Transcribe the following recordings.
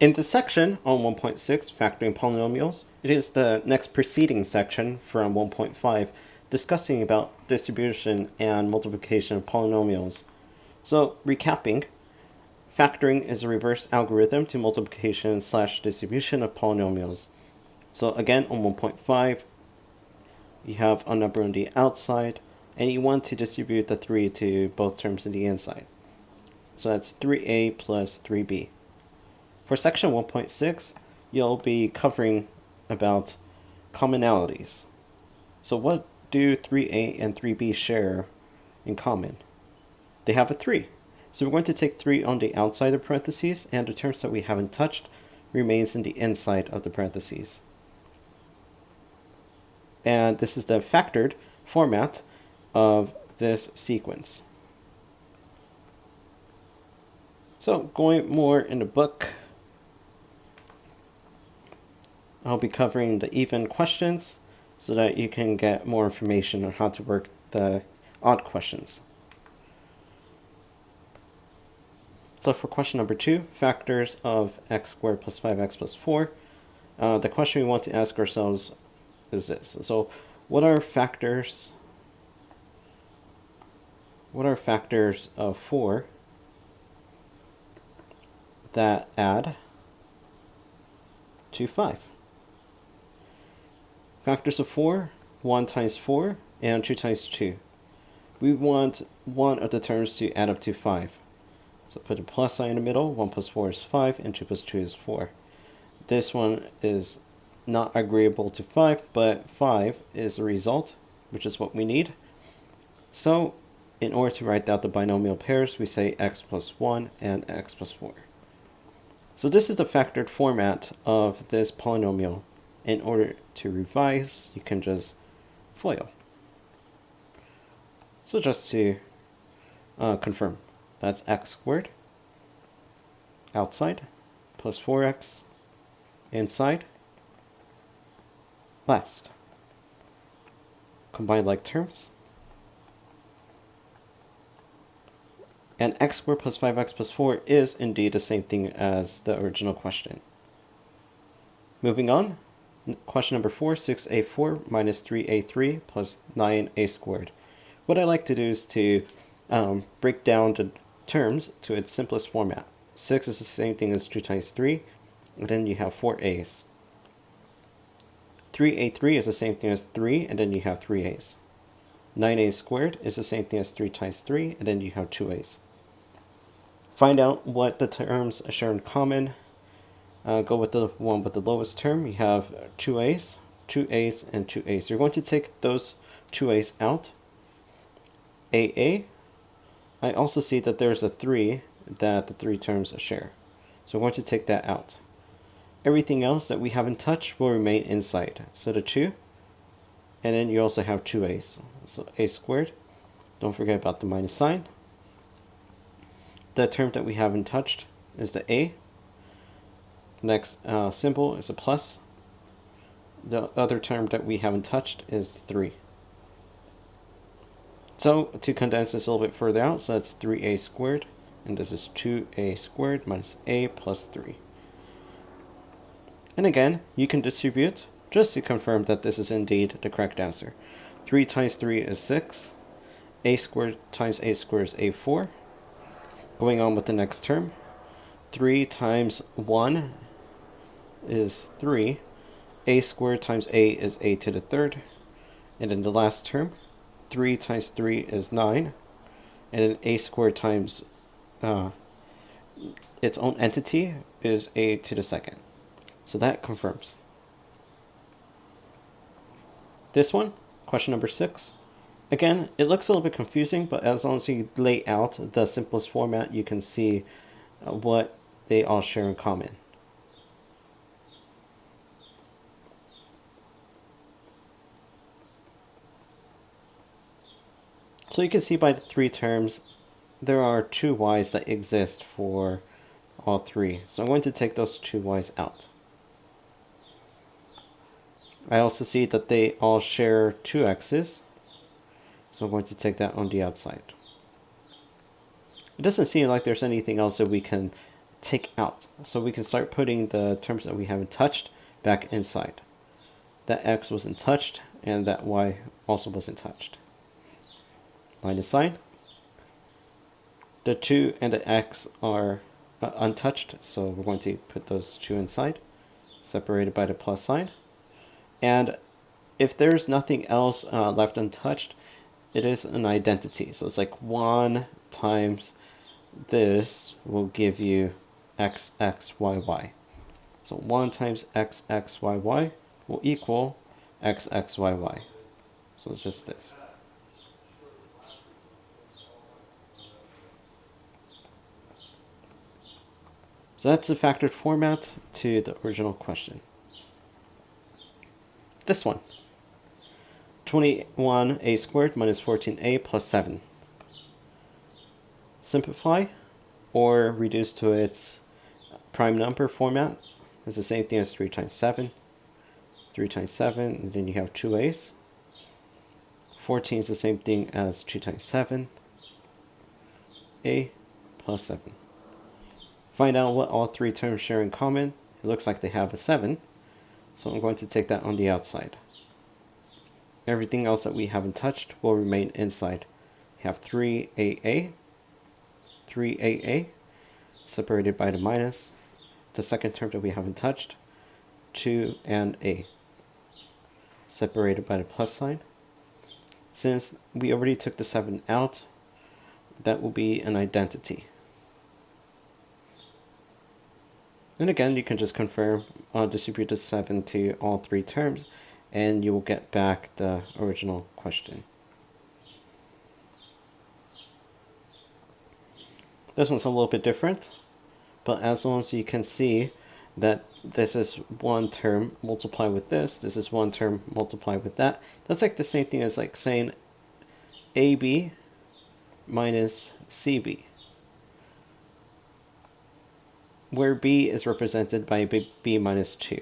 In this section on 1.6, factoring polynomials, it is the next preceding section from 1.5 discussing about distribution and multiplication of polynomials. So, recapping, factoring is a reverse algorithm to multiplication / distribution of polynomials. So again, on 1.5, you have a number on the outside, and you want to distribute the 3 to both terms in the inside. So that's 3a plus 3b. For section 1.6, you'll be covering about commonalities. So what do 3a and 3b share in common? They have a 3. So we're going to take 3 on the outside of parentheses, and the terms that we haven't touched remains in the inside of the parentheses. And this is the factored format of this sequence. So going more in the book, I'll be covering the even questions so that you can get more information on how to work the odd questions. So for question number 2, factors of x squared plus 5x plus 4, the question we want to ask ourselves is this. So what are factors of 4 that add to 5? Factors of 4, 1 times 4 and 2 times 2. We want one of the terms to add up to 5. So put a plus sign in the middle. 1 plus 4 is 5 and 2 plus 2 is 4. This one is not agreeable to 5, but 5 is the result, which is what we need. So in order to write out the binomial pairs, we say x plus 1 and x plus 4. So this is the factored format of this polynomial. In order to revise, you can just FOIL. So just to confirm, that's x squared outside plus 4x inside last. Combine like terms. And x squared plus 5x plus 4 is indeed the same thing as the original question. Moving on, question number 4, 6a4 minus 3a3 plus 9a squared. What I like to do is to break down the terms to its simplest format. 6 is the same thing as 2 times 3, and then you have 4 a's. 3a3 is the same thing as 3, and then you have 3 a's. 9a squared is the same thing as 3 times 3, and then you have 2 a's. Find out what the terms share in common. Go with the one with the lowest term. You have 2 a's, 2 a's, and 2 a's. You're going to take those 2 a's out. AA. I also see that there's a 3 that the 3 terms share. So we're going to take that out. Everything else that we haven't touched will remain inside. So the 2, and then you also have 2 a's. So a squared. Don't forget about the minus sign. The term that we haven't touched is the a. Next symbol is a plus. The other term that we haven't touched is 3. So to condense this a little bit further out, so that's 3a squared, and this is 2a squared minus a plus 3. And again, you can distribute just to confirm that this is indeed the correct answer. 3 times 3 is 6. A squared times a squared is a4. Going on with the next term. 3 times 1 is 3. A squared times a is a to the third. And then the last term, 3 times 3 is 9. And then a squared times its own entity is a to the second. So that confirms. This one, question number 6. Again, it looks a little bit confusing, but as long as you lay out the simplest format, you can see what they all share in common. So you can see by the 3 terms, there are 2 y's that exist for all 3. So I'm going to take those 2 y's out. I also see that they all share 2 x's. So I'm going to take that on the outside. It doesn't seem like there's anything else that we can take out. So we can start putting the terms that we haven't touched back inside. That x wasn't touched, and that y also wasn't touched. Minus sign. The 2 and the x are untouched, so we're going to put those 2 inside, separated by the plus sign. And if there's nothing else left untouched, it is an identity. So it's like 1 times this will give you x, x, y, y. So 1 times x, x, y, y will equal x, x, y, y. So it's just this. So that's the factored format to the original question. This one. 21a squared minus 14a plus 7. Simplify or reduce to its prime number format. It's the same thing as 3 times 7. 3 times 7, and then you have 2a's. 14 is the same thing as 2 times 7. A plus 7. Find out what all 3 terms share in common. It looks like they have a 7, so I'm going to take that on the outside. Everything else that we haven't touched will remain inside. We have 3AA, separated by the minus. The second term that we haven't touched, 2 and a, separated by the plus sign. Since we already took the 7 out, that will be an identity. And again, you can just confirm, distribute the 7 to all 3 terms, and you will get back the original question. This one's a little bit different, but as long as you can see that this is one term multiplied with this is one term multiplied with that, that's like the same thing as like saying AB minus CB, where B is represented by B minus 2.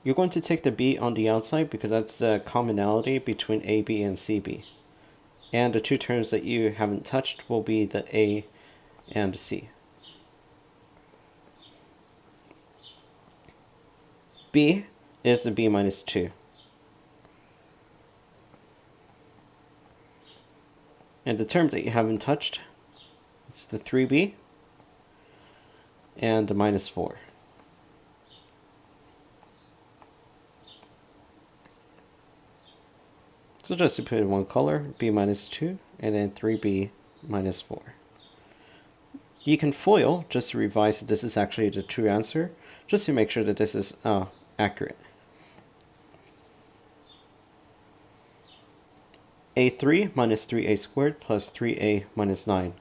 You're going to take the B on the outside because that's the commonality between AB and CB. And the 2 terms that you haven't touched will be the A and C. B is the B minus 2. And the term that you haven't touched, it's the 3b and the minus 4. So just to put in one color, b minus 2 and then 3b minus 4. You can FOIL just to revise that this is actually the true answer, just to make sure that this is accurate. A3 minus 3a squared plus 3a minus 9.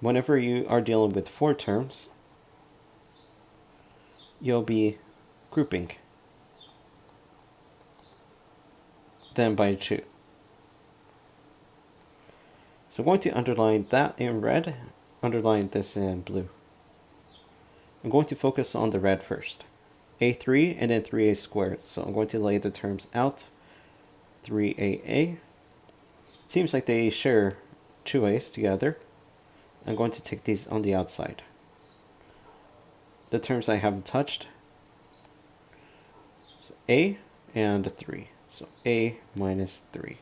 Whenever you are dealing with 4 terms, you'll be grouping them by 2. So I'm going to underline that in red, underline this in blue. I'm going to focus on the red first. A3 and then 3a squared. So I'm going to lay the terms out. 3aa. Seems like they share 2a's together. I'm going to take these on the outside. The terms I haven't touched. So a and 3. So a minus 3.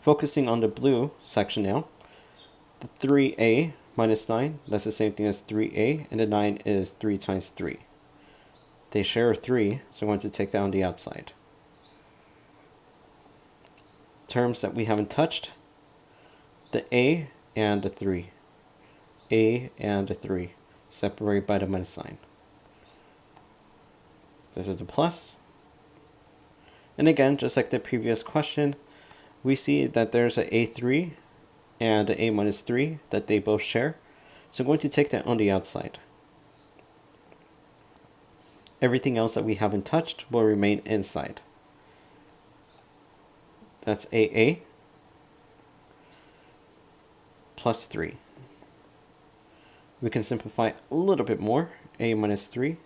Focusing on the blue section now. The 3a minus 9, that's the same thing as 3a, and the 9 is 3 times 3. They share 3, so I'm going to take that on the outside. Terms that we haven't touched, the a and the 3. A and the 3, separated by the minus sign. This is the plus. And again, just like the previous question, we see that there's an A3 and an A minus 3 that they both share. So I'm going to take that on the outside. Everything else that we haven't touched will remain inside. That's AA plus 3. We can simplify a little bit more. A minus 3.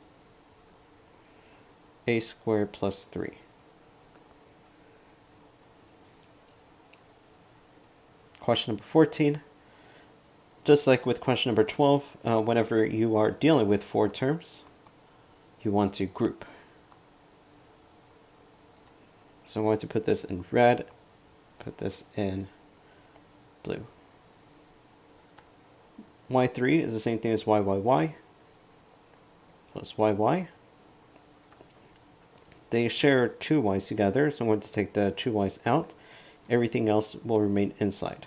A squared plus 3. Question number 14. Just like with question number 12, whenever you are dealing with 4 terms, you want to group. So I'm going to put this in red, put this in blue. Y3 is the same thing as YYY plus YY. They share 2 y's together, so I'm going to take the 2 y's out. Everything else will remain inside.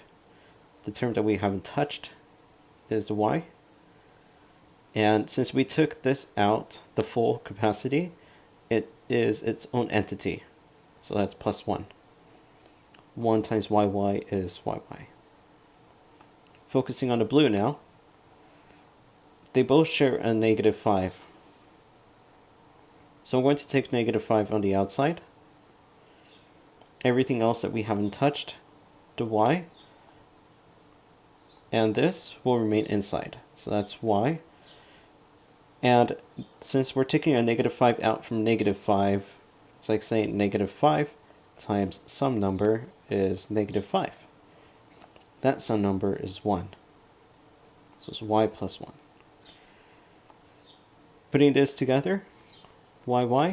The term that we haven't touched is the y. And since we took this out, the full capacity, it is its own entity. So that's plus 1. 1 times yy is yy. Focusing on the blue now, they both share a negative 5. So I'm going to take negative 5 on the outside. Everything else that we haven't touched, the y, and this will remain inside. So that's y. And since we're taking a negative 5 out from negative 5, it's like saying negative 5 times some number is negative 5. That some number is 1. So it's y plus 1. Putting this together, y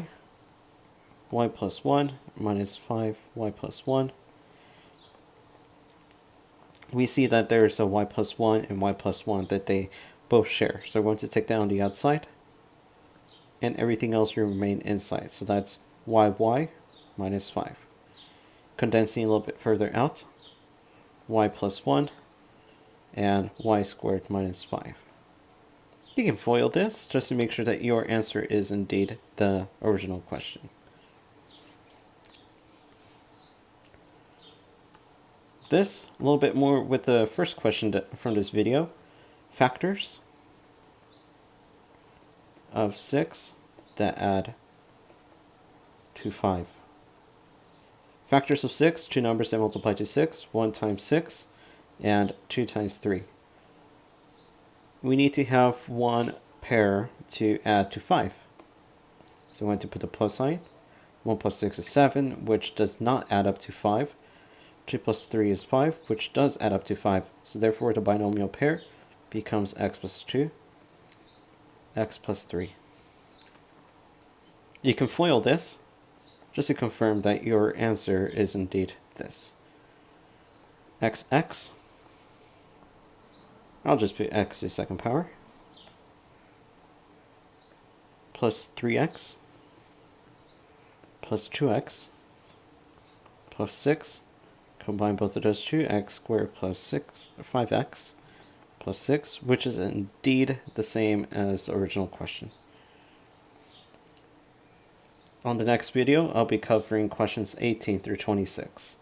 plus 1 minus 5, y plus 1. We see that there's a y plus 1 and y plus 1 that they both share. So we're going to take that on the outside, and everything else will remain inside. So that's y minus 5. Condensing a little bit further out, y plus 1 and y squared minus 5. You can FOIL this just to make sure that your answer is indeed the original question. This, a little bit more with the first question from this video, factors of 6 that add to 5. Factors of 6, 2 numbers that multiply to 6, 1 times 6, and 2 times 3. We need to have one pair to add to 5. So I'm going to put the plus sign. 1 plus 6 is 7, which does not add up to 5. 2 plus 3 is 5, which does add up to 5. So therefore the binomial pair becomes x plus 2, x plus 3. You can FOIL this just to confirm that your answer is indeed this. Xx, I'll just put x to the second power, plus 3x, plus 2x, plus 6, combine both of those two, x squared plus 5x plus 6, which is indeed the same as the original question. On the next video, I'll be covering questions 18 through 26.